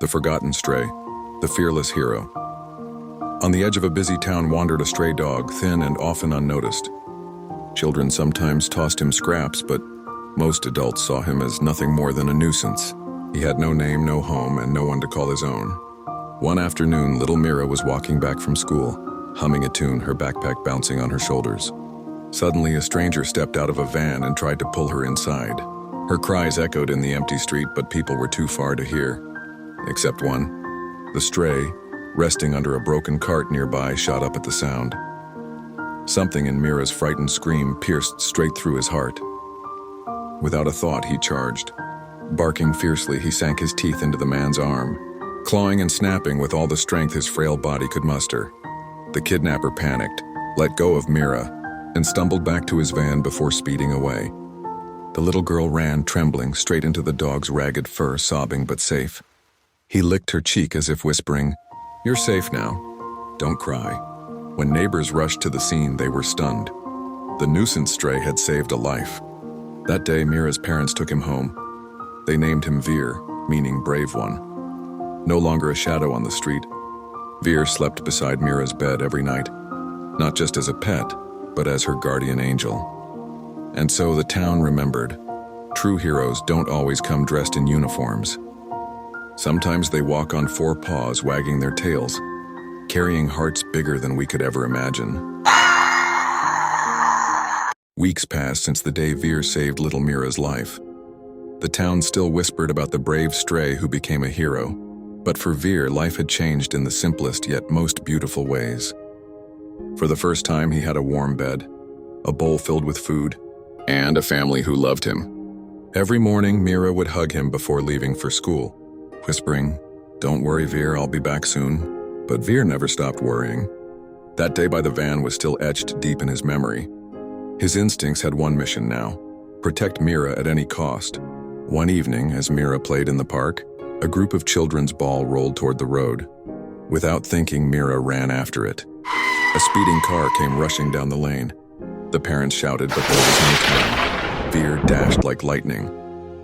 The forgotten stray, the fearless hero. On the edge of a busy town wandered a stray dog, thin and often unnoticed. Children sometimes tossed him scraps, but most adults saw him as nothing more than a nuisance. He had no name, no home, and no one to call his own. One afternoon, little Mira was walking back from school, humming a tune, her backpack bouncing on her shoulders. Suddenly, a stranger stepped out of a van and tried to pull her inside. Her cries echoed in the empty street, but people were too far to hear. Except one. The stray, resting under a broken cart nearby, shot up at the sound. Something in Mira's frightened scream pierced straight through his heart. Without a thought, he charged. Barking fiercely, he sank his teeth into the man's arm, clawing and snapping with all the strength his frail body could muster. The kidnapper panicked, let go of Mira, and stumbled back to his van before speeding away. The little girl ran, trembling, straight into the dog's ragged fur, sobbing but safe. He licked her cheek as if whispering, "You're safe now. Don't cry." When neighbors rushed to the scene, they were stunned. The nuisance stray had saved a life. That day, Mira's parents took him home. They named him Veer, meaning brave one. No longer a shadow on the street, Veer slept beside Mira's bed every night, not just as a pet, but as her guardian angel. And so the town remembered. True heroes don't always come dressed in uniforms. Sometimes they walk on four paws, wagging their tails, carrying hearts bigger than we could ever imagine. Weeks passed since the day Veer saved little Mira's life. The town still whispered about the brave stray who became a hero, but for Veer, life had changed in the simplest yet most beautiful ways. For the first time, he had a warm bed, a bowl filled with food, and a family who loved him. Every morning, Mira would hug him before leaving for school, whispering, "Don't worry, Veer, I'll be back soon." But Veer never stopped worrying. That day by the van was still etched deep in his memory. His instincts had one mission now: protect Mira at any cost. One evening, as Mira played in the park, a group of children's ball rolled toward the road. Without thinking, Mira ran after it. A speeding car came rushing down the lane. The parents shouted, but there was no time. Veer dashed like lightning,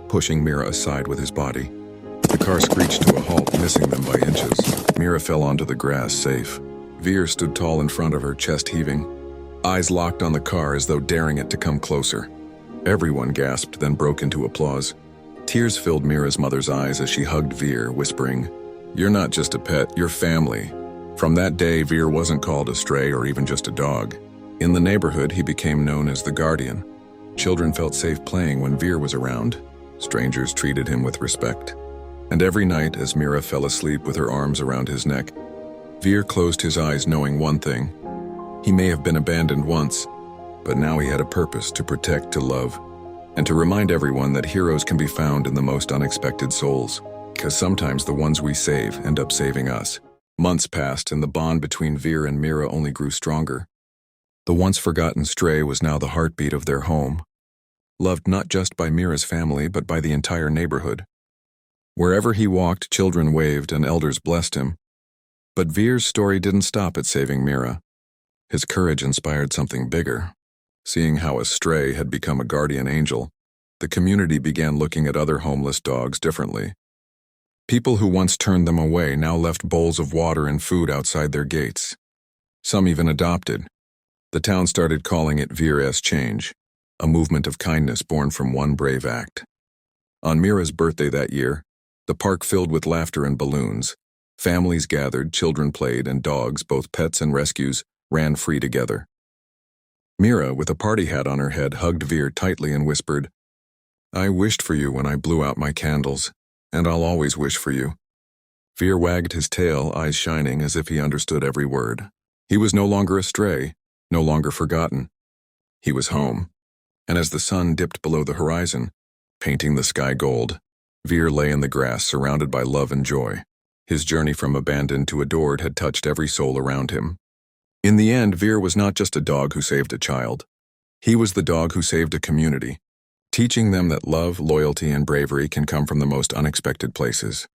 pushing Mira aside with his body. The car screeched to a halt, missing them by inches. Mira fell onto the grass, safe. Veer stood tall in front of her, chest heaving, eyes locked on the car as though daring it to come closer. Everyone gasped, then broke into applause. Tears filled Mira's mother's eyes as she hugged Veer, whispering, "You're not just a pet, you're family." From that day, Veer wasn't called a stray or even just a dog. In the neighborhood, he became known as the guardian. Children felt safe playing when Veer was around. Strangers treated him with respect. And every night, as Mira fell asleep with her arms around his neck, Veer closed his eyes knowing one thing. He may have been abandoned once, but now he had a purpose: to protect, to love, and to remind everyone that heroes can be found in the most unexpected souls, because sometimes the ones we save end up saving us. Months passed, and the bond between Veer and Mira only grew stronger. The once-forgotten stray was now the heartbeat of their home, loved not just by Mira's family, but by the entire neighborhood. Wherever he walked, children waved and elders blessed him. But Veer's story didn't stop at saving Mira. His courage inspired something bigger. Seeing how a stray had become a guardian angel, the community began looking at other homeless dogs differently. People who once turned them away now left bowls of water and food outside their gates. Some even adopted. The town started calling it Veer's Change, a movement of kindness born from one brave act. On Mira's birthday that year, the park filled with laughter and balloons. Families gathered, children played, and dogs, both pets and rescues, ran free together. Mira, with a party hat on her head, hugged Veer tightly and whispered, "I wished for you when I blew out my candles, and I'll always wish for you." Veer wagged his tail, eyes shining as if he understood every word. He was no longer a stray, no longer forgotten. He was home. And as the sun dipped below the horizon, painting the sky gold, Veer lay in the grass, surrounded by love and joy. His journey from abandoned to adored had touched every soul around him. In the end, Veer was not just a dog who saved a child. He was the dog who saved a community, teaching them that love, loyalty, and bravery can come from the most unexpected places.